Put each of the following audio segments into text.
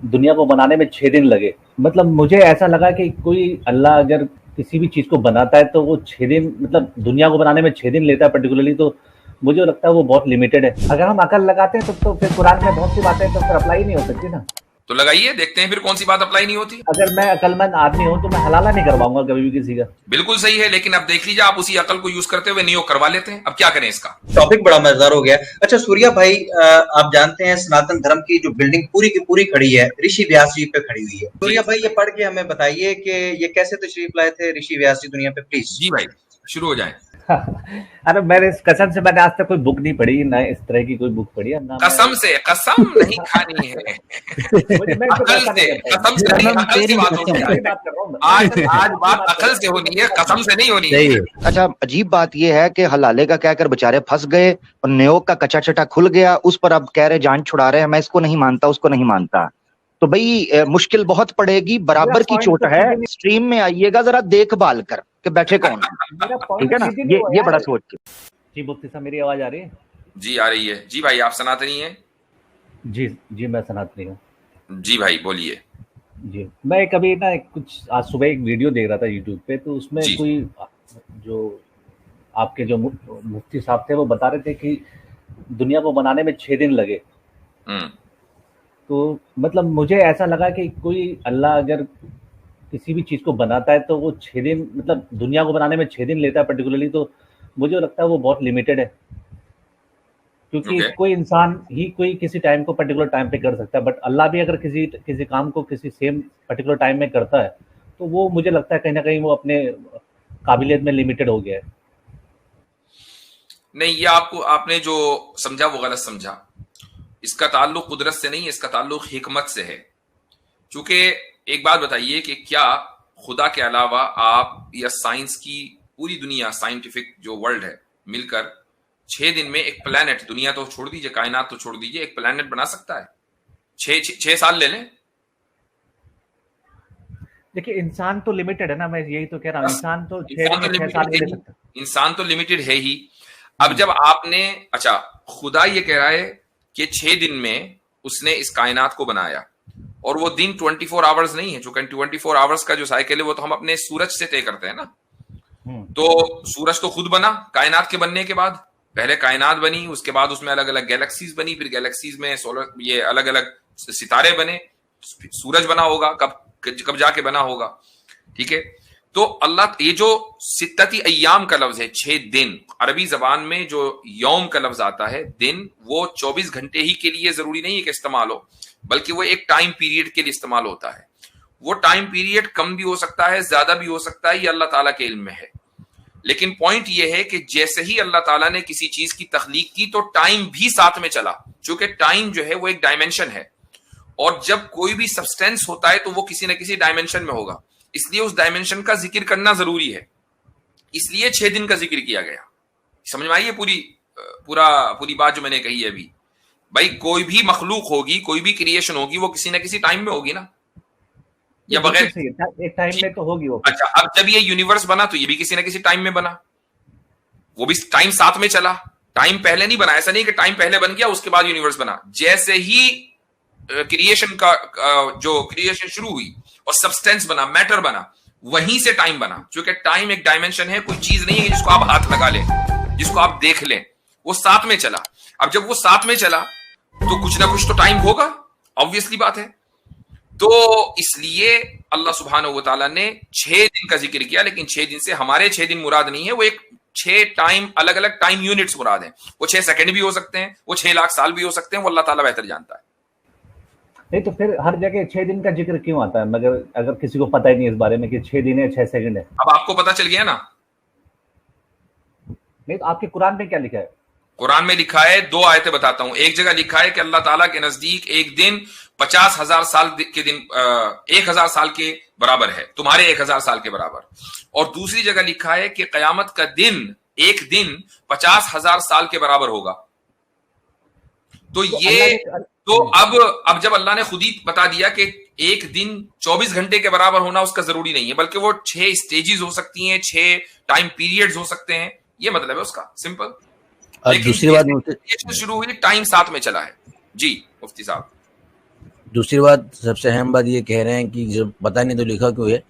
दुनिया को बनाने में 6 दिन लगे। मतलब मुझे ऐसा लगा कि कोई अल्लाह अगर किसी भी चीज़ को बनाता है तो वो 6 दिन, मतलब दुनिया को बनाने में 6 दिन लेता है पर्टिकुलरली, तो मुझे लगता है वो बहुत लिमिटेड है। अगर हम अकल लगाते हैं तो फिर कुरान में बहुत सी बातें तो फिर अप्लाई नहीं हो सकती ना। तो लगाइए, देखते हैं फिर कौन सी बात अप्लाई नहीं होती। अगर मैं अकलमंद आदमी हूँ तो मैं हलाला नहीं करवाऊंगा कभी भी किसी का। बिल्कुल सही है, लेकिन अब देख लीजिए आप उसी अकल को यूज करते हुए नियोग करवा लेते हैं। अब क्या करें इसका। टॉपिक बड़ा मजेदार हो गया। अच्छा सूर्या भाई, आप जानते हैं सनातन धर्म की जो बिल्डिंग पूरी की पूरी खड़ी है ऋषि व्यास जी पे खड़ी हुई है। सूर्या भाई ये पढ़ के हमें बताइए कि ये कैसे तशरीफ लाए थे ऋषि व्यास जी दुनिया पे, प्लीज। जी भाई, शुरू हो जाए। अरे मेरे कसम से मैंने आज तक कोई बुक नहीं पढ़ी, ना इस तरह की कोई बुक पढ़ी है ना। कसम से, कसम नहीं खानी है। अकल से, कसम से नहीं, अकल से बात होनी है। आज बात अकल से होनी है, कसम से नहीं होनी है। अच्छा, अजीब बात यह है कि हलाले का कहकर बेचारे फंस गए और नियोग का कच्चा चटा खुल गया, उस पर अब कह रहे जान छुड़ा रहे हैं, मैं इसको नहीं मानता उसको नहीं मानता। तो भाई मुश्किल बहुत पड़ेगी, बराबर की चोट है। स्ट्रीम में आइएगा जरा देखभाल कर के बैठे कौन, ठीक है ना, ये बड़ा सोच के। जी मुफ्ती साहब, मेरी आवाज आ रही है? जी आ रही है। जी भाई, आप सनातनी हैं? जी जी, मैं सनातनी हूँ। जी भाई बोलिए। जी, मैं कभी ना कुछ आज सुबह एक वीडियो देख रहा था यूट्यूब पे, तो उसमें कोई जो आपके जो मुफ्ती साहब थे वो बता रहे थे कि दुनिया को बनाने में 6 दिन लगे। तो मतलब मुझे ऐसा लगा कि कोई अल्लाह अगर किसी भी चीज़ को बनाता है तो वो 6 दिन, मतलब दुनिया को बनाने में 6 दिन लेता है पर्टिकुलरली, तो मुझे लगता है वो बहुत लिमिटेड है। क्योंकि कोई इंसान ही कोई किसी टाइम को पर्टिकुलर टाइम पे कर सकता है, बट अल्लाह भी अगर किसी काम को किसी सेम पर्टिकुलर टाइम में करता है तो वो मुझे लगता है कहीं ना कहीं वो अपने काबिलियत में लिमिटेड हो गया है। नहीं, ये आपने जो समझा वो गलत समझा। इसका ताल्लुक कुदरत से नहीं है, इसका ताल्लुक हिकमत से है। क्योंकि एक बात बताइए कि क्या खुदा के अलावा आप या साइंस की पूरी दुनिया, साइंटिफिक जो वर्ल्ड है, मिलकर 6 दिन में एक प्लेनेट, दुनिया तो छोड़ दीजिए, कायनात तो छोड़ दीजिए, एक प्लेनेट बना सकता है? 6 साल ले लें। देखिए इंसान तो लिमिटेड है ना, मैं यही तो कह रहा हूँ, इंसान तो 6 साल ले सकता है। इंसान तो लिमिटेड है ही। अब जब आपने, अच्छा खुदा ये कह रहा है कि 6 दिन में उसने इस कायनात को बनाया, और वो दिन 24 आवर्स नहीं है, जो 24 आवर्स का जो साइकिल है वो तो हम अपने सूरज से तय करते हैं ना। तो सूरज तो खुद बना कायनात के बनने के बाद, पहले कायनात बनी, उसके बाद उसमें अलग अलग गैलेक्सीज बनी, फिर गैलेक्सीज में सोलर, ये अलग अलग सितारे बने, सूरज बना होगा, कब जाके बना होगा, ठीक है। तो अल्लाह, ये जो सित्तती अय्याम का लफ्ज है, 6 दिन, अरबी जबान में जो यौम का लफ्ज आता है, दिन, वो 24 घंटे ही के लिए जरूरी नहीं है कि इस्तेमाल हो, बल्कि वो एक टाइम पीरियड के लिए इस्तेमाल होता है। वो टाइम पीरियड कम भी हो सकता है, ज्यादा भी हो सकता है, ये अल्लाह ताला के इल्म में है। लेकिन पॉइंट ये है कि जैसे ही अल्लाह ताला ने किसी चीज की तख्लीक की तो टाइम भी साथ में चला, क्योंकि टाइम जो है वो एक डायमेंशन है, और जब कोई भी सब्सटेंस होता है तो वो किसी न किसी डायमेंशन में होगा, इसलिए उस डायमेंशन का जिक्र करना जरूरी है, इसलिए 6 दिन का जिक्र किया गया। समझ में आई है पूरी बात जो मैंने कही है अभी? भाई कोई भी मखलूक होगी, कोई भी क्रिएशन होगी, वो किसी न किसी टाइम में होगी ना, या बगैर एक टाइम में तो होगी वो। अच्छा, अब जब ये यूनिवर्स बना तो ये भी किसी न किसी टाइम में बना, वो भी टाइम साथ में चला, टाइम पहले नहीं बना। ऐसा नहीं कि टाइम पहले बन गया उसके बाद यूनिवर्स बना। जैसे ही क्रिएशन का जो क्रिएशन शुरू हुई और सब्सटेंस बना, मैटर बना, वहीं से टाइम बना, क्योंकि टाइम एक डायमेंशन है, कोई चीज नहीं है जिसको आप हाथ लगा लें, जिसको आप देख लें, वो साथ में चला। अब जब वो साथ में चला तो कुछ ना कुछ तो टाइम होगा, ऑब्वियसली बात है। तो इसलिए अल्लाह सुब्हानहू व तआला ने 6 दिन का जिक्र किया, लेकिन 6 दिन से हमारे 6 दिन मुराद नहीं है, वो एक 6 टाइम, अलग अलग टाइम यूनिट्स मुराद हैं। वो 6 सेकंड भी हो सकते हैं, वो 6 लाख साल भी हो सकते हैं, वो अल्लाह ताला बेहतर जानता है। नहीं तो फिर हर जगह 6 दिन का जिक्र क्यों आता है, मगर अगर किसी को पता ही नहीं इस बारे में कि 6 दिन है, 6 सेकंड है? अब आपको पता चल गया ना। नहीं तो आपके कुरान में क्या लिखा है? कुरान में लिखा है, 2 आयतें बताता हूं। एक जगह लिखा है कि अल्लाह ताला के नजदीक एक दिन 50,000 साल के दिन 1,000 साल के बराबर है, तुम्हारे 1,000 साल के बराबर। और दूसरी जगह लिखा है कि कयामत का दिन, एक दिन 50,000 साल के बराबर होगा। तो ये तो अब जब अल्लाह ने खुद ही बता दिया कि एक दिन 24 घंटे के बराबर होना उसका जरूरी नहीं है, बल्कि वो 6 स्टेजेस हो सकती हैं, 6 टाइम पीरियड्स हो सकते हैं, ये मतलब है उसका, सिंपल। लेकिन दूसरी बात शुरू हुई, टाइम साथ में चला है। जी मुफ्ती साहब। दूसरी बात, सबसे अहम बात ये कह रहे हैं कि जब पता नहीं तो लिखा क्यों है,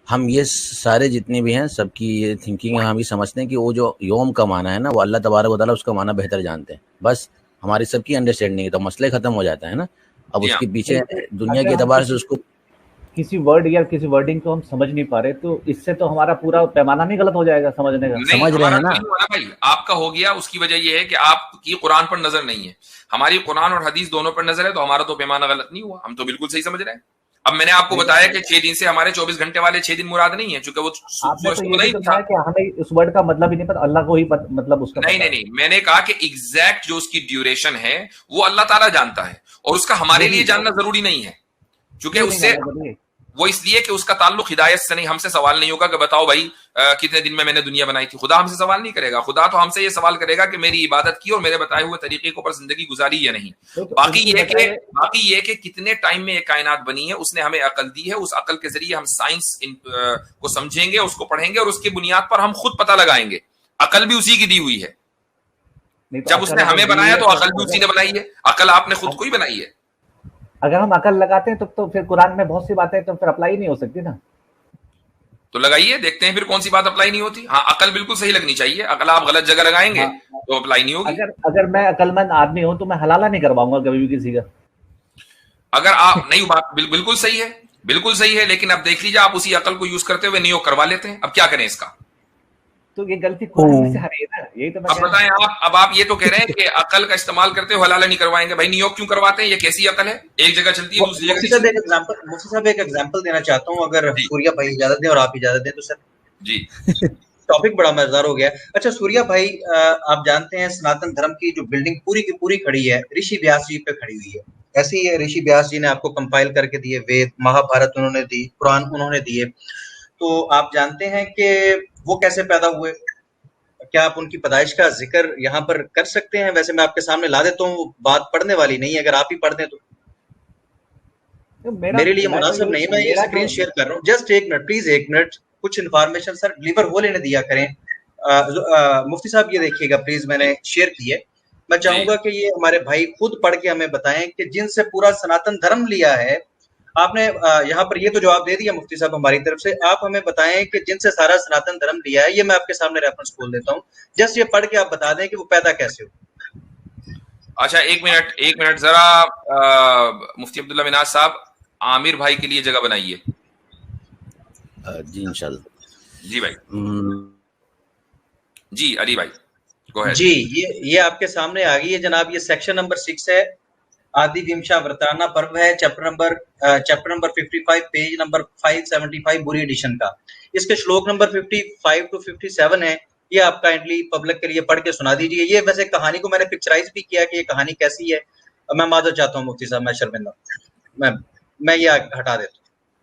हम ये सारे जितने भी हैं सबकी ये थिंकिंग है, हम ये समझते हैं कि वो जो योम का माना है ना, वो अल्लाह तबारक व तआला उसका माना बेहतर जानते हैं, बस हमारी सबकी अंडरस्टैंडिंग है, तो मसले खत्म हो जाता है ना। अब उसके पीछे दुनिया के एतबार से उसको किसी वर्ड या किसी वर्डिंग को हम समझ नहीं पा रहे, तो इससे तो हमारा पूरा पैमाना नहीं गलत हो जाएगा समझने का? समझ रहे हैं ना भाई, आपका हो गया, उसकी वजह यह है कि आपकी कुरान पर नजर नहीं है, हमारी कुरान और हदीस दोनों पर नजर है, तो हमारा तो पैमाना गलत नहीं हुआ, हम तो बिल्कुल सही समझ रहे हैं। अब मैंने आपको बताया कि 6 दिन से हमारे 24 घंटे वाले 6 दिन मुराद नहीं है, क्योंकि वो नहीं था कि हमें उस वर्ड का मतलब ही नहीं पता, अल्लाह को ही मतलब उसका नहीं, मैंने कहा कि एग्जैक्ट जो उसकी ड्यूरेशन है वो अल्लाह ताला जानता है, और उसका हमारे लिए जानना जरूरी नहीं है, क्योंकि उससे वो इसलिए कि उसका ताल्लुक हिदायत से नहीं, हमसे सवाल नहीं होगा कि बताओ भाई कितने दिन में मैंने दुनिया बनाई थी। खुदा हमसे सवाल नहीं करेगा, खुदा तो हमसे ये सवाल करेगा कि मेरी इबादत की और मेरे बताए हुए तरीके को पर जिंदगी गुजारी या नहीं। बाकी ये कि कितने टाइम में ये कायनात बनी है, उसने हमें अकल दी है, उस अकल के जरिए हम साइंस को समझेंगे, उसको पढ़ेंगे, और उसकी बुनियाद पर हम खुद पता लगाएंगे। अकल भी उसी की दी हुई है, जब उसने हमें बनाया तो अकल भी उसी ने बनाई है, अकल आपने खुद को ही बनाई है। अगर हम अकल लगाते हैं तो फिर कुरान में बहुत सी बातें तो फिर अप्लाई नहीं हो सकती ना। तो लगाइए, देखते हैं फिर कौन सी बात अप्लाई नहीं होती। हाँ, अकल बिल्कुल सही लगनी चाहिए, अकल आप गलत जगह लगाएंगे तो अप्लाई नहीं होगी। अगर मैं अकलमंद आदमी हूं तो मैं हलाला नहीं करवाऊंगा कभी भी किसी का। अगर आप नहीं, बात बिल्कुल सही है, बिल्कुल सही है, लेकिन अब देख लीजिए आप उसी अकल को यूज करते हुए नियोग करवा लेते हैं। अब क्या करें इसका? तो ये गलती कुरान से आ रही है ना, यही तो मैं अब बताएं आप ये तो कह रहे हैं कि अकल का इस्तेमाल करते हुए हलाला नहीं करवाएंगे। भाई नियोग क्यों करवाते हैं? ये कैसी अकल है? एक जगह चलती है, दूसरी जगह। मुफ्ती साहब एक एग्जांपल देना चाहता हूं, अगर सूर्या भाई इजाजत दें और आप इजाजत दें तो सर। जी। टॉपिक बड़ा मजेदार हो गया। अच्छा सूर्या भाई, आप जानते हैं सनातन धर्म की जो बिल्डिंग पूरी की पूरी खड़ी है, ऋषि व्यास जी पे खड़ी हुई है। ऐसे ही ऋषि व्यास जी ने आपको कंपाइल करके दिए, वेद महाभारत उन्होंने दी, कुरान उन्होंने दिए। तो आप जानते हैं कि वो कैसे पैदा हुए? क्या आप उनकी पैदाइश का जिक्र यहाँ पर कर सकते हैं? वैसे मैं आपके सामने ला देता हूँ, बात पढ़ने वाली नहीं है, अगर आप ही पढ़ दें तो मेरे लिए मुनासिब नहीं। मैं ये स्क्रीन शेयर कर रहा हूँ, जस्ट एक मिनट प्लीज, एक मिनट। कुछ इन्फॉर्मेशन सर डिलीवर हो लेने दिया करें। मुफ्ती साहब ये देखिएगा प्लीज, मैंने शेयर की है। मैं चाहूंगा कि ये हमारे भाई खुद पढ़ के हमें बताएं कि जिनसे पूरा सनातन धर्म लिया है आपने। यहाँ पर ये तो जवाब दे दिया मुफ्ती साहब हमारी तरफ से, आप हमें बताएं कि जिनसे सारा सनातन धर्म लिया है। ये मैं आपके सामने रेफरेंस खोल देता हूँ, जस्ट ये पढ़ के आप बता दें कि वो पैदा कैसे हो। अच्छा एक मिनट जरा मुफ्ती अब्दुल्ला मिनाज साहब, आमिर भाई के लिए जगह बनाइए। जी इंशाल्लाह। जी भाई। जी अली भाई गो अहेड। जी ये आपके सामने आ गई है जनाब। ये सेक्शन नंबर 6 है, आदि विमशा वर्ताना पर्व है, चैप्टर नंबर 55, पेज नंबर 575 बुरी एडिशन का। इसके श्लोक नंबर 55 to 57 है। ये आप काइंडली पब्लिक के लिए पढ़ के सुना दीजिए। ये वैसे कहानी को मैंने पिक्चराइज भी किया कि ये कहानी कैसी है। मैं माजर चाहता हूँ मुफ्ती साहब, मैं शर्मिंदा, मैं ये हटा देता हूँ।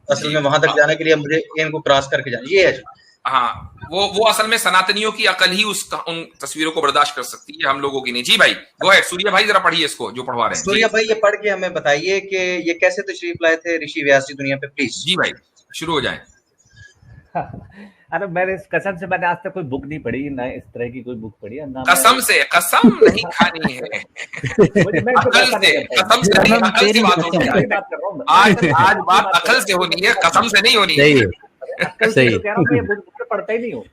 असल में वहां तक जाने के लिए मुझे इनको क्रॉस करके जाना, ये है। हाँ, वो असल में सनातनियों की अकल ही उन तस्वीरों को बर्दाश्त कर सकती है, हम लोगों की नहीं। जी भाई गो अहेड। सूर्या भाई जरा पढ़िए इसको जो पढ़वा रहे हैं। सूर्या भाई ये पढ़ के हमें बताइए कि ये कैसे तशरीफ लाए थे ऋषि व्यास जी दुनिया पे, प्लीज। जी भाई शुरू हो जाए। अरे मैंने कसम से मैंने आज तक कोई बुक नहीं पढ़ी, ना इस तरह की कोई बुक पढ़ी है, ना कसम से कसम नहीं खानी है। अकल से, कसम से नहीं, अकल से बात होनी है। आज बात अकल से होनी है, कसम से नहीं होनी है। सही पढ़ता ही नहीं हूँ।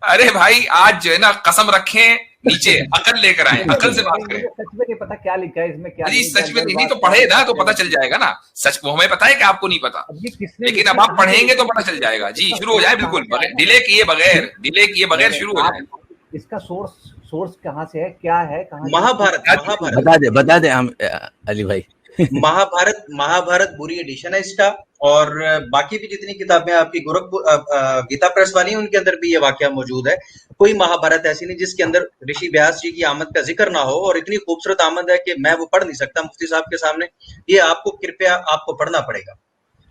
अरे भाई आज जो है ना, कसम रखें नीचे, अकल लेकर आए, अकल से बात करें। सच में नहीं पता क्या लिखा है इसमें, क्या जी सच में नहीं तो पढ़े ना तो पता चल जाएगा ना। सच वो हमें पता है कि आपको नहीं पता, लेकिन अब आप पढ़ेंगे तो पता चल जाएगा। जी शुरू हो जाए, बिल्कुल डिले किए बगैर शुरू हो जाए। इसका सोर्स कहाँ से है, क्या है, कहाँ? महाभारत बता दे हम अली भाई। महाभारत बुरी एडिशन है इसका, और बाकी भी जितनी किताबें आपकी गोरखपुर गीता प्रेस वाली उनके अंदर भी ये वाकया मौजूद है। कोई महाभारत ऐसी नहीं जिसके अंदर ऋषि व्यास जी की आमद का जिक्र ना हो, और इतनी खूबसूरत आमद है कि मैं वो पढ़ नहीं सकता मुफ्ती साहब के सामने। ये आपको कृपया आपको पढ़ना पड़ेगा।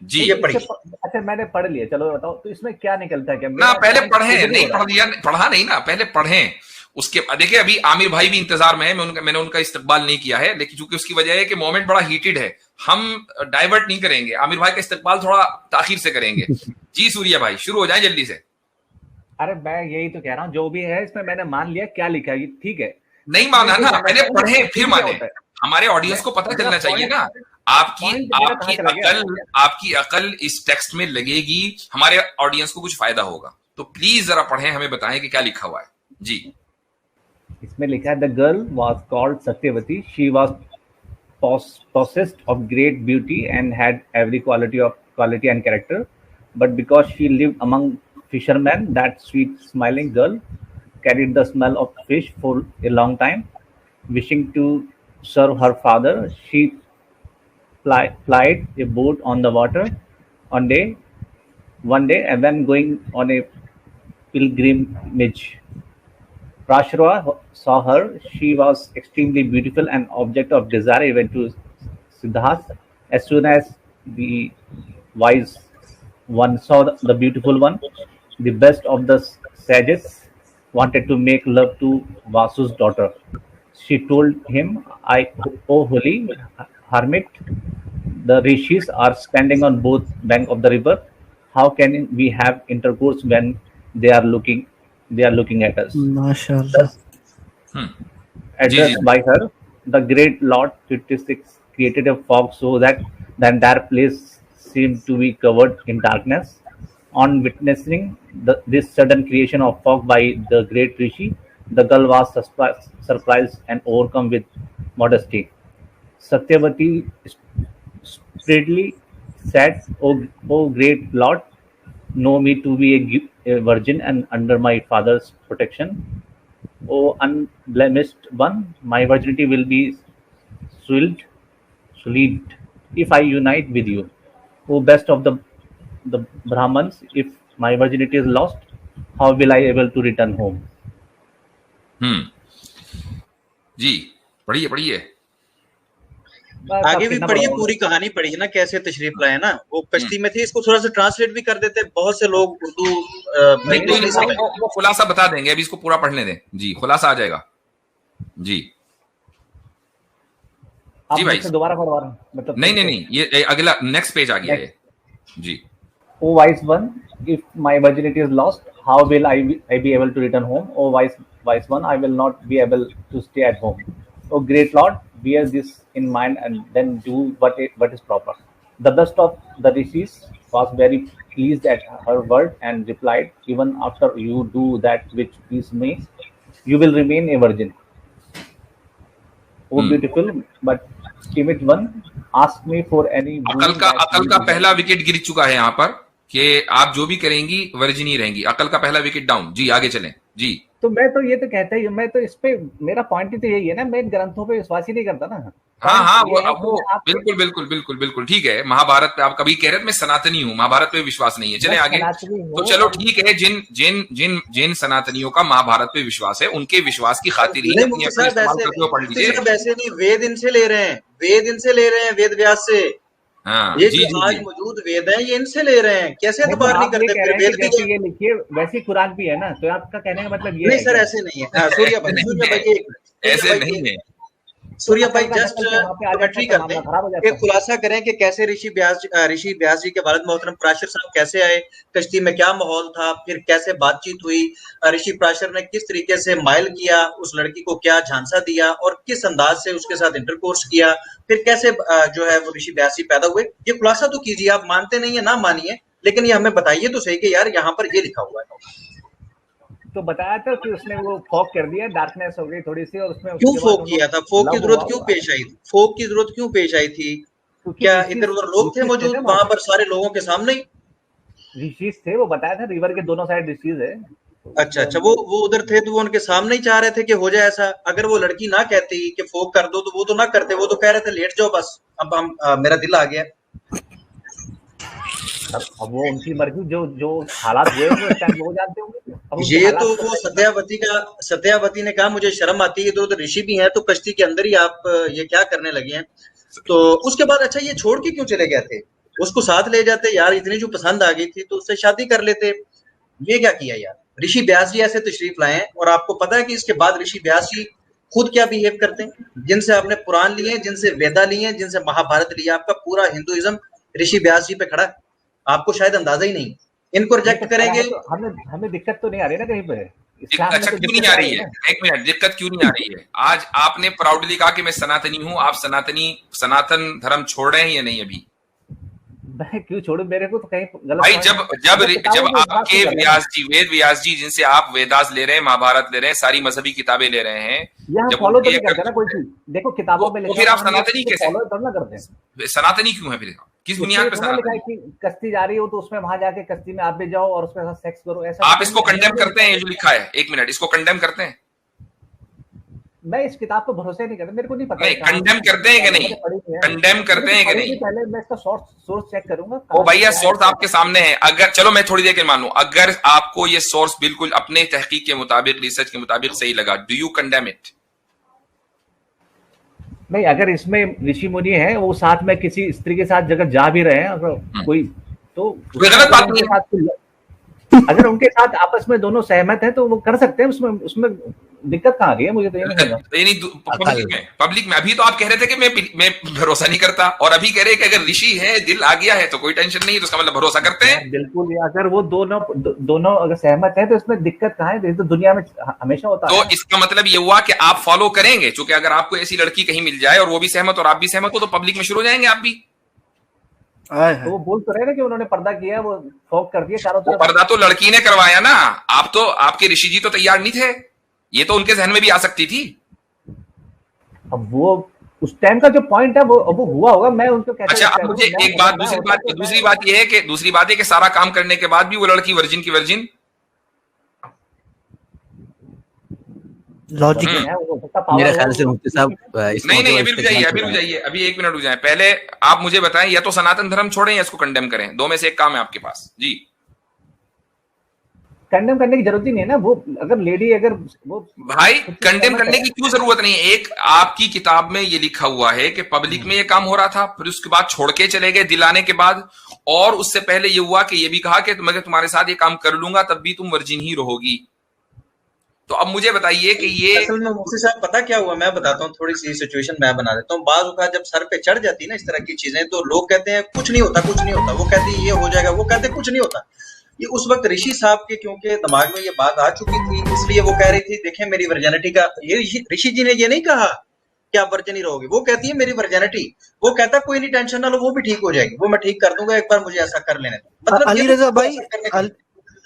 जी ये पढ़िए। अच्छा मैंने पढ़ लिया, चलो बताओ तो इसमें क्या निकलता है? क्या ना पहले पढ़े, नहीं पढ़ लिया, पढ़ा नहीं ना, पहले पढ़ें। उसके देखिए अभी आमिर भाई भी इंतजार में है, मैंने उनका इस्तकबाल नहीं किया है, लेकिन चूंकि उसकी वजह है कि मोमेंट बड़ा हीटेड है, हम डाइवर्ट नहीं करेंगे। आमिर भाई का इस्तकबाल थोड़ा ताखीर से करेंगे। जी सूर्या भाई शुरू हो जाए जल्दी से। अरे मैं यही तो कह रहा हूँ, जो भी है इसमें मैंने मान लिया क्या लिखा है, ठीक है। नहीं माना ना, मैंने पढ़े फिर माने, हमारे ऑडियंस को पता चलना चाहिए ना। आपकी पॉइंट मेरा कहाँ चला गया? आपकी अकल इस टेक्स्ट में लगेगी, हमारे ऑडियंस को कुछ फायदा होगा। तो प्लीज जरा पढ़ें, हमें बताएं कि क्या लिखा हुआ है जी। इसमें लिखा है the girl was called Satyavati, she was possessed of great beauty and had every quality and character, but because she lived among fishermen, that sweet smiling girl carried the smell of fish for a long time. Wishing to serve her father, she plied a boat on the water one day, and then going on a pilgrimage. Prashara saw her. She was extremely beautiful and object of desire even to Siddhartha. As soon as the wise one saw the beautiful one, the best of the sages wanted to make love to Vasu's daughter. She told him, O holy hermit, the rishis are standing on both bank of the river. How can we have intercourse when they are looking at us? माशाल्लाह। Thus, जी addressed by her, the great Lord 56 created a fog so that the entire place seemed to be covered in darkness. On witnessing this sudden creation of fog by the great Rishi, the girl was surprised and overcome with modesty. Satyavati spreadily said, O great Lord, know me to be a virgin and under my father's protection. O unblemished one, my virginity will be sullied if I unite with you. O best of the Brahmans, if my virginity is lost, how will I able to return home? जी पढ़िए पढ़िए। आगे भी पढ़िए, पूरी कहानी पढ़िए ना, कैसे तशरीफ लाए ना। वो कश्ती में थे, इसको थोड़ा सा ट्रांसलेट भी कर देते, बहुत से लोग उर्दू वो खुलासा बता देंगे, अभी इसको पूरा पढ़ने दें जी, खुलासा आ जाएगा जी। जी भाई दोबारा पढ़वा रहा हूँ, मतलब नहीं, ये अगला नेक्स्ट पेज आ गया है जी। O wise one, if my virginity is lost, how will I be able to return home? O wise one, I will not be able to stay at home. O great Lord, bear this in mind and then do what is proper. The best of the rishis was very pleased at her word and replied, even after you do that which please me, you will remain a virgin. O beautiful but timid one, ask me for any अकल का पहला wicket गिर चुका है यहाँ पर कि आप जो भी करेंगी वर्जिन ही रहेंगी। अकल का पहला विकेट डाउन जी। आगे चलें जी। तो मैं तो ये तो कहता ही, मैं तो इस पे मेरा पॉइंट ही तो यही है ना, मैं ग्रंथों पे विश्वास ही नहीं करता ना। हाँ वो बिल्कुल ठीक है। महाभारत पे आप कभी कह रहे थे मैं सनातनी हूँ, महाभारत पे विश्वास नहीं है, चले आगे। तो चलो ठीक है, जिन सनातनियों का महाभारत पे विश्वास है उनके विश्वास की खातिर ही अपनी अकल इस्तेमाल करते हुए पढ़ लीजिए। वैसे नहीं, वेद इनसे ले रहे हैं, वेद व्यास से। हाँ, ये जो आज मौजूद वेद है, ये इनसे ले रहे हैं, कैसे एतबार नहीं करते? फिर वेद की ये लिखिए, वैसी खुराक भी है ना, तो आपका कहने का मतलब ये नहीं सर, ऐसे नहीं है। सूर्या भाई ऐसे नहीं है। सूर्या भाई जस्ट कमेंट्री करते हैं, एक खुलासा करें कि कैसे ऋषि व्यास जी के वालिद मोहतरम पराशर साहब कैसे आए, कश्ती में क्या माहौल था, फिर कैसे बातचीत हुई, ऋषि पराशर ने किस तरीके से माइल किया, उस लड़की को क्या झांसा दिया और किस अंदाज से उसके साथ इंटरकोर्स किया, फिर कैसे जो है वो ऋषि व्यास जी पैदा हुए। ये खुलासा तो कीजिए, आप मानते नहीं है ना मानिए, लेकिन ये हमें बताइए तो सही कि यार यहाँ पर ये लिखा हुआ है। तो बताया था कि उसने वो फॉग कर दिया, डार्कनेस हो गई थोड़ी सी, और उसमें क्यों फॉग किया था? फॉग की जरूरत क्यों पेश आई थी? फॉग की जरूरत क्यों पेश आई थी? क्या इधर उधर लोग थे मौजूद वहां पर सारे लोगों के सामने? ऋषिज थे, वो बताया था रिवर के दोनों साइड ऋषिज है। अच्छा, वो उधर थे तो वो उनके सामने ही चाह रहे थे कि हो जाए ऐसा। अगर वो लड़की ना कहती कि फॉग कर दो तो वो तो ना करते, वो तो कह रहे थे लेट जाओ बस, अब हम मेरा दिल आ गया। अब वो उनकी मर्जी, जो हालात हुए वो इस टाइम वो जानते होंगे। ये तो वो सत्यावती ने कहा मुझे शर्म आती है, तो ऋषि भी हैं, तो कश्ती के अंदर ही आप ये क्या करने लगे हैं। तो उसके बाद अच्छा ये छोड़ के क्यों चले गए थे? उसको साथ ले जाते यार, इतनी जो पसंद आ गई थी तो उससे शादी कर लेते। ये क्या किया यार? ऋषि व्यास जी ऐसे तशरीफ लाए हैं, और आपको पता है कि इसके बाद ऋषि व्यास जी खुद क्या बिहेव करते हैं, जिनसे आपने पुराण लिए, जिनसे वेदा लिए, जिनसे महाभारत लिया, आपका पूरा हिंदुइज्म ऋषि व्यास जी पे खड़ा है। आपको शायद अंदाजा ही नहीं। इनको रिजेक्ट करेंगे, हमें दिक्कत तो नहीं आ रही ना कहीं पे। अच्छा क्यों नहीं आ रही है? एक मिनट, दिक्कत क्यों नहीं आ रही है? आज आपने प्राउडली कहा कि मैं सनातनी हूं, आप सनातन धर्म छोड़ रहे हैं या नहीं अभी? मैं क्यों छोड़ू, मेरे को तो कहीं गलत भाई जब आपके वेद व्यास जी जिनसे आप वेदास ले रहे हैं, महाभारत ले रहे हैं, सारी मजहबी किताबें ले रहे हैं, जब फॉलो तो नहीं करते ना कोई चीज, देखो किताबों में लिखा तो फिर आप सनातनी कैसे फॉलो करना करते हैं? सनातनी क्यों है फिर? किस बुनियाद पर सनातनी? कि कश्ती जा रही हो तो उसमें वहां जाके कश्ती में आप भी जाओ और उसके साथ सेक्स करो, ऐसा आप इसको कंडेम करते हैं? ये जो लिखा है, एक मिनट, इसको कंडेम करते हैं? मैं इस किताब पर भरोसे नहीं करता, मेरे को नहीं पता। नहीं, कंडेम करते हैं कि नहीं? कंडेम करते हैं कि नहीं? पहले मैं इसका सोर्स चेक करूंगा। ओ भैया, सोर्स आपके सामने है। अगर चलो मैं थोड़ी देर के मान लूं, अगर आपको ये सोर्स बिल्कुल अपने तहकीक के मुताबिक, रिसर्च के मुताबिक सही लगा, डू यू कंडेम इट? नहीं, अगर इसमें ऋषि मुनि है, वो साथ में किसी स्त्री के साथ जगह जा भी रहे हैं, अगर कोई तो गलत बात नहीं है। अगर उनके साथ आपस में दोनों सहमत हैं तो वो कर सकते हैं, उसमें दिक्कत कहाँ आ रही है? मुझे तो ये नहीं समझा। पब्लिक में अभी तो आप कह रहे थे कि मैं भरोसा नहीं करता, और अभी कह रहे हैं कि अगर ऋषि है, दिल आ गया है तो कोई टेंशन नहीं, तो उसका मतलब भरोसा करते हैं। बिल्कुल, अगर वो दोनों अगर सहमत है तो इसमें दिक्कत कहाँ है? तो दुनिया में हमेशा होता है। तो इसका मतलब ये हुआ कि आप फॉलो करेंगे, क्योंकि अगर आपको ऐसी लड़की कहीं मिल जाए और वो भी सहमत और आप भी सहमत हो, तो पब्लिक में शुरू हो जाएंगे आप भी। तो वो बोल तो रहे ना कि उन्होंने पर्दा किया, वो फोक कर दिया चारों तरफ। पर्दा तो लड़की ने करवाया ना, आप तो, आपके ऋषि जी तो तैयार नहीं थे, ये तो उनके जहन में भी आ सकती थी। अब वो उस टाइम का जो पॉइंट है वो हुआ होगा, मैं उनको कैसे। अच्छा, अब मुझे एक बात, दूसरी बात ये है कि सारा काम करने के बाद भी वो लड़की वर्जिन की वर्जिन लॉजिक है। मेरे ख्याल से मुफ्ती साहब नहीं, अभी रुक जाइए, अभी 1 मिनट रुक जाए। पहले आप मुझे बताएं, या तो सनातन धर्म छोड़ें या इसको कंडेम करें, दो में से एक काम है आपके पास जी। कंडेम करने की जरूरत ही नहीं है ना, वो अगर लेडी अगर वो भाई कंडेम करने की क्यों जरूरत नहीं है? एक आपकी किताब में ये लिखा हुआ है कि पब्लिक में ये काम हो रहा था, फिर उसके बाद छोड़ के चले गए दिलाने के बाद, और उससे पहले ये हुआ कि ये भी कहा कि मैं तुम्हारे साथ ये काम कर लूंगा तब भी तुम वर्जिन ही रहोगी। तो अब मुझे बताइए कि ये असल में मुफ्ती साहब पता क्या हुआ, मैं बताता हूँ, थोड़ी सी सिचुएशन मैं बना देता हूँ। बाज औक़ात जब सर पे चढ़ जाती है ना इस तरह की चीजें, तो लोग कहते हैं कुछ नहीं होता, वो कहते हैं ये हो जाएगा, वो कहते हैं कुछ नहीं होता। ये उस वक्त ऋषि साहब के क्योंकि दिमाग में ये बात आ चुकी थी, इसलिए वो कह रही थी देखें मेरी वर्जिनिटी का, ये ऋषि जी ने ये नहीं कहा कि आप वर्जिन ही रहोगे, वो कहती है मेरी वर्जिनिटी, वो कहता कोई नहीं टेंशन ना लो, वो भी ठीक हो जाएगी, वो मैं ठीक कर दूंगा, एक बार मुझे ऐसा कर लेने दो। मतलब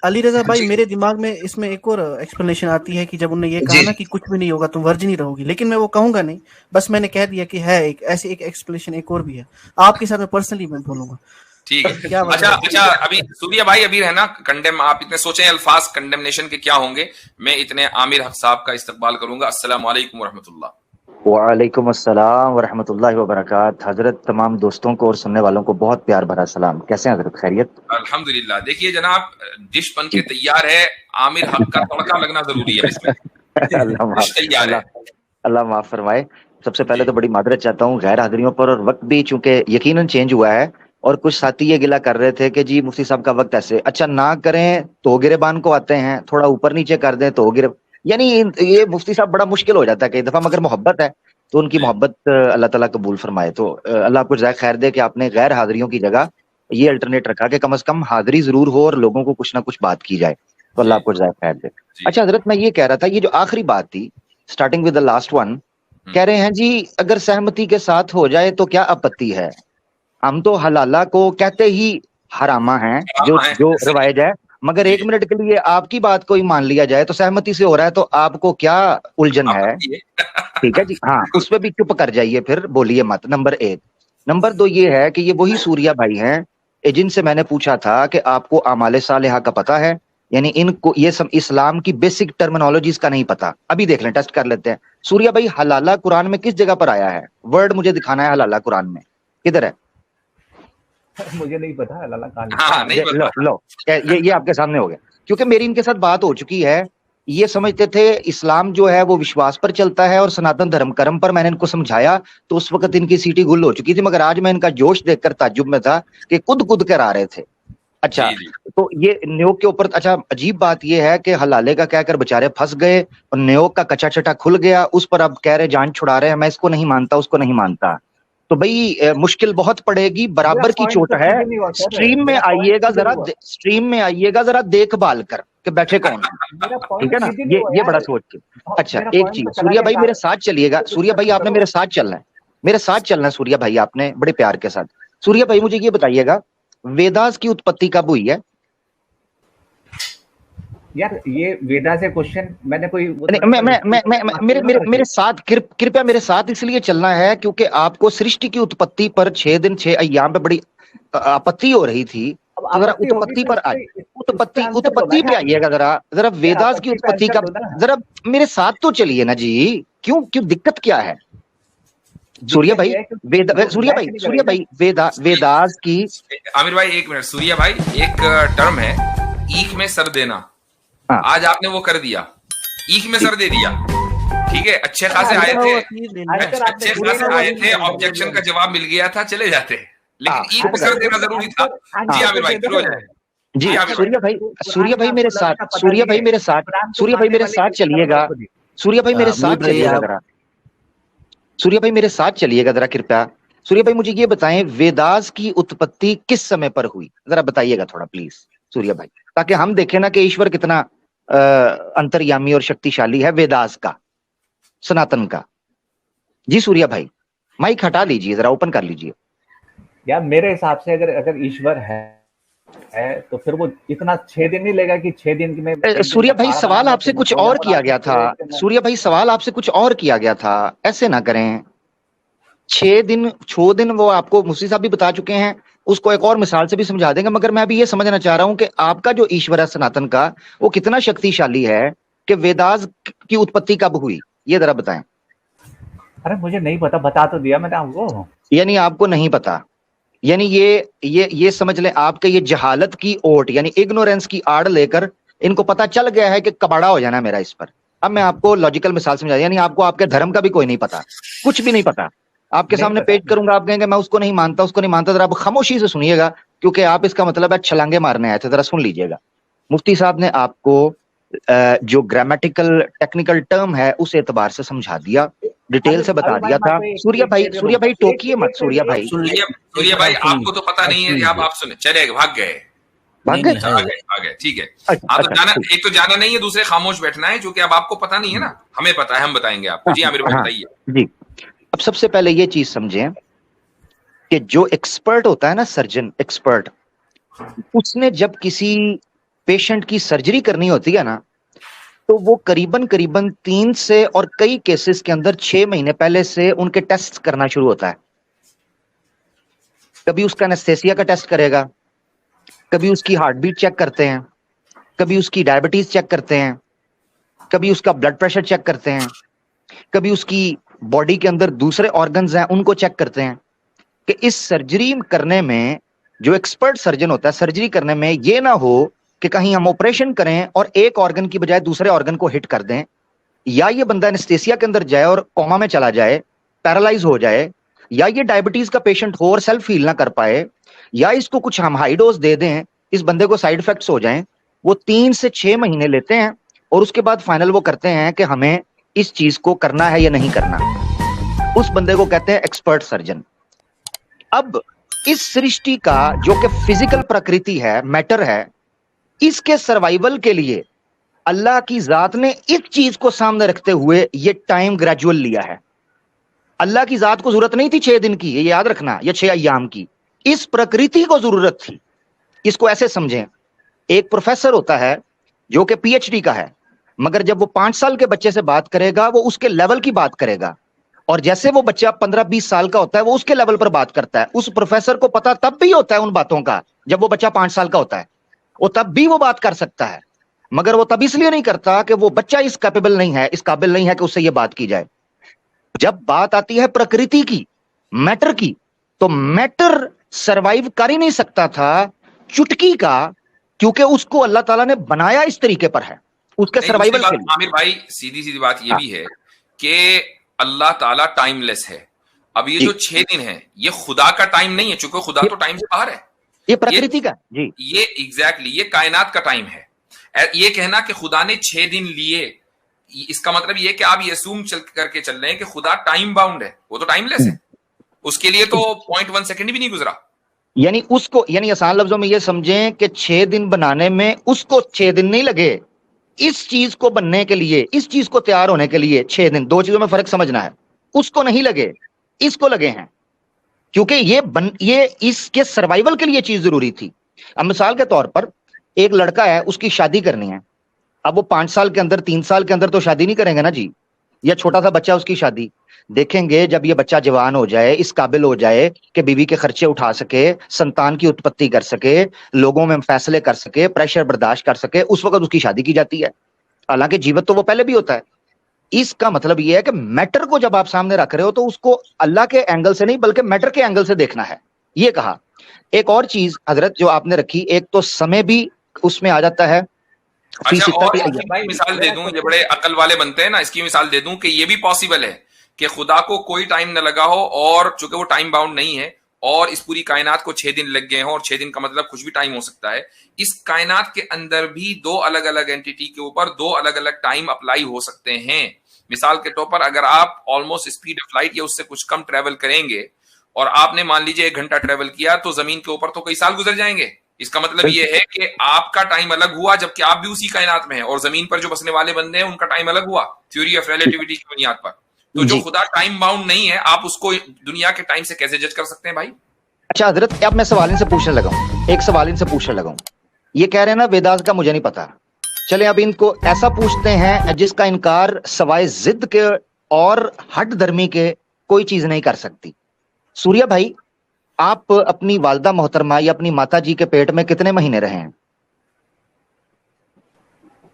अली रजा भाई मेरे दिमाग में इसमें एक और एक्सप्लेनेशन आती है कि जब उन्होंने ये कहा ना कि कुछ भी नहीं होगा तुम वर्जिन ही रहोगी, लेकिन मैं वो कहूंगा नहीं, बस मैंने कह दिया कि है एक ऐसी एक एक्सप्लेनेशन एक और भी है, आपके साथ में पर्सनली मैं बोलूंगा। ठीक है, क्या अच्छा अभी सूर्या भाई अभी रहना कंडेम, आप इतने सोचें अल्फाज कंडेमनेशन के क्या होंगे, मैं इतने आमिर हक साहब का इस्तकबाल करूंगा। अस्सलाम वालेकुम रहमतुल्लाह। वालेकुम अस्सलाम वरहमतुल्लाहि वबरकात। हजरत तमाम दोस्तों को और सुनने वालों को बहुत प्यार भरा सलाम। कैसे हैं हजरत? खैरियत? अल्हम्दुलिल्लाह। देखिए जनाब, डिश बन के तैयार है, आमिर हक का तड़का लगना जरूरी है इसमें। अल्लाह माफ फरमाए। सबसे पहले तो बड़ी मादरत चाहता हूँ गैर हाजिरियों पर, और वक्त भी चूंकि यकीनन चेंज हुआ है, और कुछ साथी ये गिला कर रहे थे कि जी मुफ्ती साहब का वक्त ऐसे, अच्छा ना करें तो गिरेबान को आते हैं, थोड़ा ऊपर नीचे कर दें तो गिरे, यानी ये मुफ्ती साहब बड़ा मुश्किल हो जाता है कई दफा, मगर मोहब्बत है तो उनकी मोहब्बत अल्लाह ताला कबूल फरमाए। तो अल्लाह आपको जज़ाए खैर दे कि आपने गैर हाजिरियों की जगह ये अल्टरनेट रखा कि कम से कम हाजिरी जरूर हो और लोगों को कुछ ना कुछ बात की जाए, तो अल्लाह आपको जज़ाए खैर दे। अच्छा हजरत, मैं ये कह रहा था, ये जो आखिरी बात थी, starting with the last one, कह रहे हैं जी अगर सहमति के साथ हो जाए तो क्या आपत्ति है? हम तो हलाला को कहते ही हरामा है, जो रवायज है, मगर एक मिनट के लिए आपकी बात को ही मान लिया जाए तो सहमति से हो रहा है, तो आपको क्या उलझन है? ठीक है जी, हाँ, उस पर भी चुप कर जाइए, फिर बोलिए मत। नंबर 1। नंबर 2 ये है कि ये वही सूर्या भाई हैं जिनसे मैंने पूछा था कि आपको आमाले सालेहा का पता है, यानी इनको ये सब इस्लाम की बेसिक टर्मिनोलॉजीज का नहीं पता। अभी देख लें, टेस्ट कर लेते हैं। सूर्या भाई, हलाला कुरान में किस जगह पर आया है? वर्ड मुझे दिखाना है, हलाला कुरान में किधर है? मुझे नहीं पता हलाला कहानी। हाँ, नहीं पता। लो ये आपके सामने हो गया, क्योंकि मेरी इनके साथ बात हो चुकी है। ये समझते थे इस्लाम जो है वो विश्वास पर चलता है और सनातन धर्म कर्म पर। मैंने इनको समझाया तो उस वक्त इनकी सीटी गुल हो चुकी थी, मगर आज मैं इनका जोश देखकर ताज्जुब में था कि कूद कर आ रहे थे। अच्छा, तो ये न्योक के ऊपर, अच्छा अजीब बात ये है कि हलाले का कहकर बेचारे फंस गए और न्योक का कच्चा चटा खुल गया, उस पर अब कह रहे जान छुड़ा रहे हैं। मैं इसको नहीं मानता, उसको नहीं मानता, तो भाई मुश्किल बहुत पड़ेगी, बराबर की चोट है। स्ट्रीम में आइएगा जरा देखभाल कर, कि बैठे कौन है, मेरा ठीक पॉइंट है ना, सीधी नहीं हुआ ये बड़ा यार। सोच के। अच्छा मेरा एक पॉइंट चीज, तो चला सूर्या गया भाई था। मेरे साथ चलिएगा, सूर्या भाई आपने करो। मेरे साथ चलना है, मेरे साथ चलना है सूर्या भाई, आपने बड़े प्यार के साथ। सूर्या भाई मुझे ये बताइएगा, वेदास की उत्पत्ति कब हुई है? यार ये वेदा से क्वेश्चन मैंने कोई नहीं, मेरे मेरे मेरे साथ कृपया मेरे साथ इसलिए चलना है क्योंकि आपको सृष्टि की उत्पत्ति पर 6 दिन 6 अय्याम पे बड़ी आपत्ति हो रही थी। तो जरा उत्पत्ति पर आइए, उत्पत्ति पे आइएगा, जरा जरा वेदास की उत्पत्ति का जरा मेरे साथ तो चलिए ना जी। क्यों क्यों दिक्कत क्या है सूर्या भाई? सूर्या भाई वेदास की। आमिर भाई एक मिनट, सूर्या भाई एक टर्म है ईख में सर देना। हाँ। आज आपने वो कर दिया, ईख में सर दे दिया, ठीक है, अच्छे खासे आए थे, ऑब्जेक्शन का जवाब मिल गया था, चले जाते, लेकिन ईख में सर देना जरूरी था। जी आमिर भाई शुरू हो जाए। जी सूर्या भाई मेरे साथ, सूर्या भाई मेरे साथ चलिएगा, सूर्या भाई मेरे साथ चलिएगा जरा, सूर्या भाई मेरे साथ चलिएगा जरा कृपया। सूर्या भाई मुझे ये बताएं, वेदास की उत्पत्ति किस समय पर हुई, जरा बताइएगा थोड़ा प्लीज सूर्या भाई, ताकि हम देखें ना कि ईश्वर कितना अंतर्यामी और शक्तिशाली है, वेदास का, सनातन का। जी सूर्या भाई माइक हटा लीजिए, जरा ओपन कर लीजिए। यार मेरे हिसाब से अगर ईश्वर है तो फिर वो इतना 6 दिन नहीं लेगा कि 6 दिन में। सूर्या भाई सवाल आपसे कुछ और किया गया था, सूर्या भाई सवाल आपसे कुछ और किया गया था, ऐसे ना करें। 6 दिन वो आपको मुफ्ती साहब भी बता चुके हैं, उसको एक और मिसाल से भी समझा देंगे, मगर मैं अभी ये समझना चाह रहा हूं कि आपका जो ईश्वर है सनातन का, वो कितना शक्तिशाली है कि वेदास की उत्पत्ति कब हुई, ये जरा बताएं। अरे मुझे नहीं पता, बता तो दिया मैंने आपको। यानी आपको नहीं पता, यानी ये समझ लें आपके ये जहालत की ओट यानी इग्नोरेंस की आड़ लेकर इनको पता चल गया है कि कबाड़ा हो जाना मेरा इस पर। अब मैं आपको लॉजिकल मिसाल समझा, यानी आपको आपके धर्म का भी कोई नहीं पता, कुछ भी नहीं पता, आपके सामने पेश करूंगा, आप कहेंगे मैं उसको नहीं मानता, जरा आप खामोशी से सुनिएगा, क्योंकि आप इसका मतलब है छलांगे मारने आए थे, जरा सुन लीजिएगा। मुफ्ती साहब ने आपको जो ग्रामेटिकल टेक्निकल टर्म है उस एतबार से समझा दिया, डिटेल से बता दिया था। सूर्या भाई टोकिए मत, सूर्या भाई आपको तो पता नहीं है, आप सुने चले भाग गए, ठीक है। आप तो जाना, एक तो जाना नहीं है, दूसरे खामोश बैठना है, जो कि अब आपको पता नहीं है ना, हमें पता है, हम बताएंगे आपको। जी आमिर भाई बताइए। जी अब सबसे पहले ये चीज समझें कि जो एक्सपर्ट होता है ना, सर्जन एक्सपर्ट, उसने जब किसी पेशेंट की सर्जरी करनी होती है ना, तो वो करीबन 3 से और कई केसेस के अंदर 6 महीने पहले से उनके टेस्ट करना शुरू होता है। कभी उसका एनेस्थेसिया का टेस्ट करेगा, कभी उसकी हार्ट बीट चेक करते हैं, कभी उसकी डायबिटीज चेक करते हैं, कभी उसका ब्लड प्रेशर चेक करते हैं, कभी उसकी बॉडी के अंदर दूसरे ऑर्गन्स हैं उनको चेक करते हैं, कि इस सर्जरी करने में जो एक्सपर्ट सर्जन होता है, सर्जरी करने में ये ना हो कि कहीं हम ऑपरेशन करें और एक ऑर्गन की बजाय दूसरे ऑर्गन को हिट कर दें, या ये बंदा एनेस्थेसिया के अंदर जाए और कोमा में चला जाए, पैरालाइज हो जाए, या ये डायबिटीज का पेशेंट हो और सेल्फ हील ना कर पाए, या इसको कुछ हम हाई डोज दे दें, इस बंदे को साइड इफेक्ट्स हो जाएं। वो 3 से 6 महीने लेते हैं और उसके बाद फाइनल वो करते हैं कि हमें इस चीज को करना है या नहीं करना। उस बंदे को कहते हैं एक्सपर्ट सर्जन। अब इस सृष्टि का जो कि फिजिकल प्रकृति है, मैटर है, इसके सर्वाइवल के लिए अल्लाह की जात ने इस चीज को सामने रखते हुए ये टाइम ग्रेजुअल लिया है। अल्लाह की जात को जरूरत नहीं थी 6 दिन की, ये याद रखना, या 6 अय्याम की, इस प्रकृति को जरूरत थी। इसको ऐसे समझें, एक प्रोफेसर होता है जो कि पीएचडी का है, मगर जब वो 5 साल के बच्चे से बात करेगा वो उसके लेवल की बात करेगा, और जैसे वो बच्चा 15-20 साल का होता है वो उसके लेवल पर बात करता है। उस प्रोफेसर को पता तब भी होता है उन बातों का जब वो बच्चा 5 साल का होता है, वो तब भी वो बात कर सकता है, मगर वो तब इसलिए नहीं करता कि वो बच्चा इस काबिल नहीं है कि उससे ये बात की जाए। जब बात आती है प्रकृति की, मैटर की, तो मैटर सरवाइव कर ही नहीं सकता था चुटकी का, क्योंकि उसको अल्लाह ताला ने बनाया इस तरीके पर है, उसके सर्वाइवल के लिए। आमिर भाई सीधी बात ये भी है कि अल्लाह ताला टाइमलेस है। अब ये जो 6 दिन है ये खुदा का टाइम नहीं है, चूंकि खुदा तो टाइम से बाहर है, ये प्रकृति का जी, ये एग्जैक्टली ये कायनात का टाइम है। ये कहना कि खुदा ने 6 दिन लिए, इसका मतलब ये कि आप ये असूम करके चल रहे हैं कि खुदा टाइम बाउंड है, वो तो टाइमलेस है, उसके लिए तो 0.1 सेकंड भी नहीं गुजरा। यानी उसको, यानी आसान लफ्जों में ये समझें कि 6 दिन बनाने में उसको 6 दिन नहीं लगे, इस चीज को बनने के लिए, इस चीज को तैयार होने के लिए 6 दिन। दो चीजों में फर्क समझना है, उसको नहीं लगे, इसको लगे हैं, क्योंकि ये इसके सर्वाइवल के लिए चीज जरूरी थी। अब मिसाल के तौर पर एक लड़का है, उसकी शादी करनी है, अब वो 5 साल के अंदर, 3 साल के अंदर तो शादी नहीं करेंगे ना जी, या छोटा सा बच्चा उसकी शादी देखेंगे जब ये बच्चा जवान हो जाए, इस काबिल हो जाए कि बीवी के खर्चे उठा सके, संतान की उत्पत्ति कर सके, लोगों में फैसले कर सके, प्रेशर बर्दाश्त कर सके, उस वक्त उसकी शादी की जाती है। हालांकि जीवित तो वो पहले भी होता है। इसका मतलब यह है कि मैटर को जब आप सामने रख रहे हो तो उसको अल्लाह के एंगल से नहीं बल्कि मैटर के एंगल से देखना है, ये कहा। एक और चीज हजरत जो आपने रखी, एक तो समय भी उसमें आ जाता है। अच्छा, और इसकी भाई मिसाल दे दूं, ये बड़े अकल वाले बनते हैं ना, इसकी मिसाल दे दूं कि ये भी पॉसिबल है कि खुदा को कोई टाइम न लगा हो, और चूंकि वो टाइम बाउंड नहीं है, और इस पूरी कायनात को 6 दिन लग गए हों, और 6 दिन का मतलब कुछ भी टाइम हो सकता है। इस कायनात के अंदर भी 2 अलग अलग एंटिटी के ऊपर 2 अलग अलग टाइम अप्लाई हो सकते हैं। मिसाल के तौर पर अगर आप ऑलमोस्ट स्पीड ऑफ लाइट या उससे कुछ कम ट्रेवल करेंगे, और आपने मान लीजिए 1 घंटा ट्रेवल किया, तो जमीन के ऊपर तो कई साल गुजर जाएंगे। इसका मतलब ये है कि आपका टाइम अलग हुआ, जबकि आप भी उसी कायनात में हैं, और जमीन पर जो बसने वाले बंदे हैं उनका टाइम अलग हुआ, थ्योरी ऑफ रिलेटिविटी की बुनियाद पर। तो जो खुदा टाइम बाउंड नहीं है, आप उसको दुनिया के टाइम से कैसे जज कर सकते हैं भाई? अच्छा हजरत, अब मैं सवाल इनसे पूछने लगा हूं, एक सवाल इनसे पूछने लगा हूं। ये कह रहे हैं ना वेदास का मुझे नहीं पता, चले अब इनको ऐसा पूछते हैं जिसका इनकार सवाए जिद के और हट धर्मी के कोई चीज नहीं कर सकती। सूर्या भाई, आप अपनी वालदा मोहतरमा या अपनी माता जी के पेट में कितने महीने रहे हैं?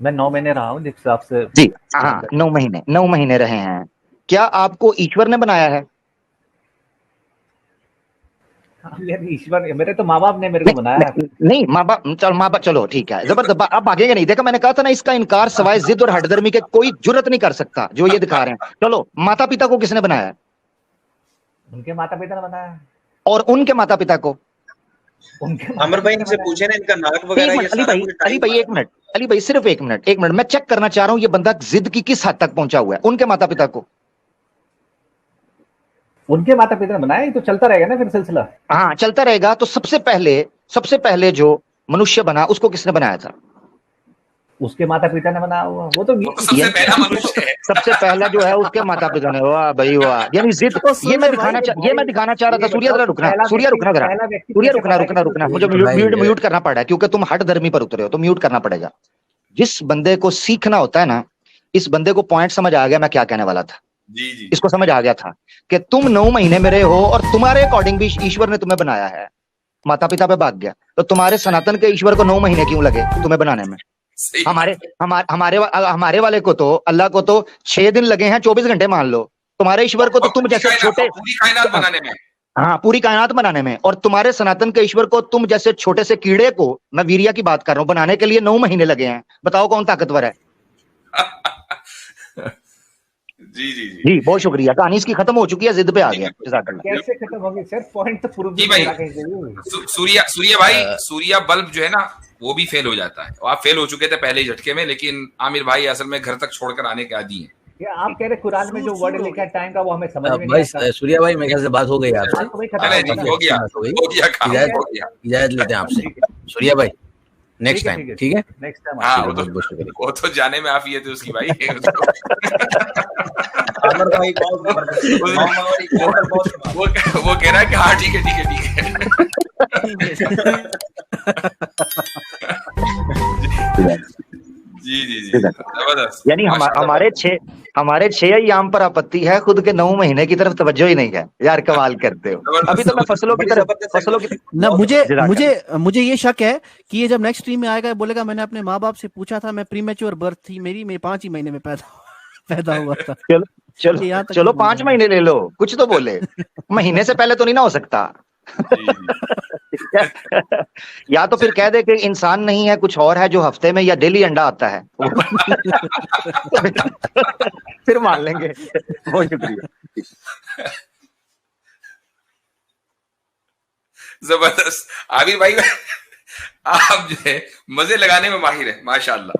मैं 9 महीने रहा हूँ जिस हिसाब से। जी हाँ, 9 महीने, 9 महीने रहे हैं। क्या आपको ईश्वर ने बनाया है? ईश्वर, मेरे तो माँ बाप ने मेरे को बनाया है। नहीं, माँ बाप चलो ठीक है, जबरदस्त। आप भागेंगे नहीं, देखा मैंने कहा था ना, इसका इनकार सवाए जिद और हठधर्मी के कोई जुर्रत नहीं कर सकता जो ये दिखा रहे हैं। चलो, माता पिता को किसने बनाया? उनके माता पिता ने बनाया। और उनके माता पिता को? अमर भाई इनसे पूछे ना, इनका नाक वगैरह ये सारा कुछ। अली भाई एक मिनट, अली भाई सिर्फ एक मिनट, मैं चेक करना चाह रहा हूं ये बंदा जिद की किस हद तक पहुंचा हुआ है। उनके माता पिता को? उनके माता पिता ने बनाया, ये तो चलता रहेगा ना फिर सिलसिला। हाँ चलता रहेगा। तो सबसे पहले जो मनुष्य बना उसको किसने बनाया था? उसके माता पिता ने बनाया हुआ, वो तो सबसे पहला मनुष्य है। सबसे पहला जो है उसके माता पिता ने। वाह भाई वाह, यानी जिद। ये मैं दिखाना चाह रहा था। सूर्या जरा रुकना, रुकना। मुझे म्यूट करना पड़ा है क्योंकि तुम हट धर्मी पर उतरे हो, तो म्यूट करना पड़ेगा। जिस बंदे को सीखना होता है ना, इस बंदे को पॉइंट समझ आ गया मैं क्या कहने वाला था। जी। इसको समझ आ गया था कि तुम 9 महीने में रहे हो और तुम्हारे अकॉर्डिंग भी ईश्वर ने तुम्हें बनाया है। माता पिता पे भाग गया, तो तुम्हारे सनातन के ईश्वर को 9 महीने क्यों लगे तुम्हें बनाने में? हमारे वाले को तो, अल्लाह को तो 6 दिन लगे हैं, 24 घंटे मान लो। तुम्हारे ईश्वर को तो तुम जैसे छोटे, पूरी कायनात बनाने में। हाँ, पूरी कायनात बनाने में। और तुम्हारे सनातन के ईश्वर को तुम जैसे छोटे से कीड़े को, मैं वीरिया की बात कर रहा हूं, बनाने के लिए 9 महीने लगे हैं। बताओ कौन ताकतवर है? जी बहुत शुक्रिया। कहानी इसकी खत्म हो चुकी है, जिद पे आ गया। कैसे खत्म होगी सर? पॉइंट तो प्रूव जी भाई। सूर्या भाई, सूर्या बल्ब जो है ना वो भी फेल हो जाता है। आप फेल हो चुके थे पहले ही झटके में, लेकिन आमिर भाई असल में घर तक छोड़कर आने के आदी हैं। क्या आप कह रहे कुरान में जो वर्ड लिखा है टाइम का, वो हमें समझ में नहीं आता? सूर्या भाई मेरे ख्याल से बात हो गई आपसे, हो गया। इजाजत लेते हैं आपसे सूर्या भाई, नेक्स्ट टाइम। ठीक है, नेक्स्ट टाइम। हाँ, वो तो जाने में आफियत है उसकी भाई। अमर भाई वो कह रहा है कि हाँ ठीक है। जी जबरदस्त। यानी हमारे 6 अय्याम पर आपत्ति है, खुद के 9 महीने की तरफ तवज्जो ही नहीं है। यार कमाल करते हो। अभी तो मैं फसलों की ना, मुझे ये शक है कि ये जब नेक्स्ट स्ट्रीम में आएगा बोलेगा मैंने अपने माँ बाप से पूछा था, मैं प्रीमेच्योर बर्थ थी मेरी, मैं 5 ही महीने में पैदा हुआ था। चलो 5 महीने ले लो, कुछ तो बोले। महीने से पहले तो नहीं ना हो सकता। या तो फिर कह दे कि इंसान नहीं है, कुछ और है जो हफ्ते में या डेली अंडा आता है। फिर मान लेंगे। बहुत शुक्रिया। जबरदस्त आबिर भाई, आप जो है मजे लगाने में माहिर है माशाल्लाह।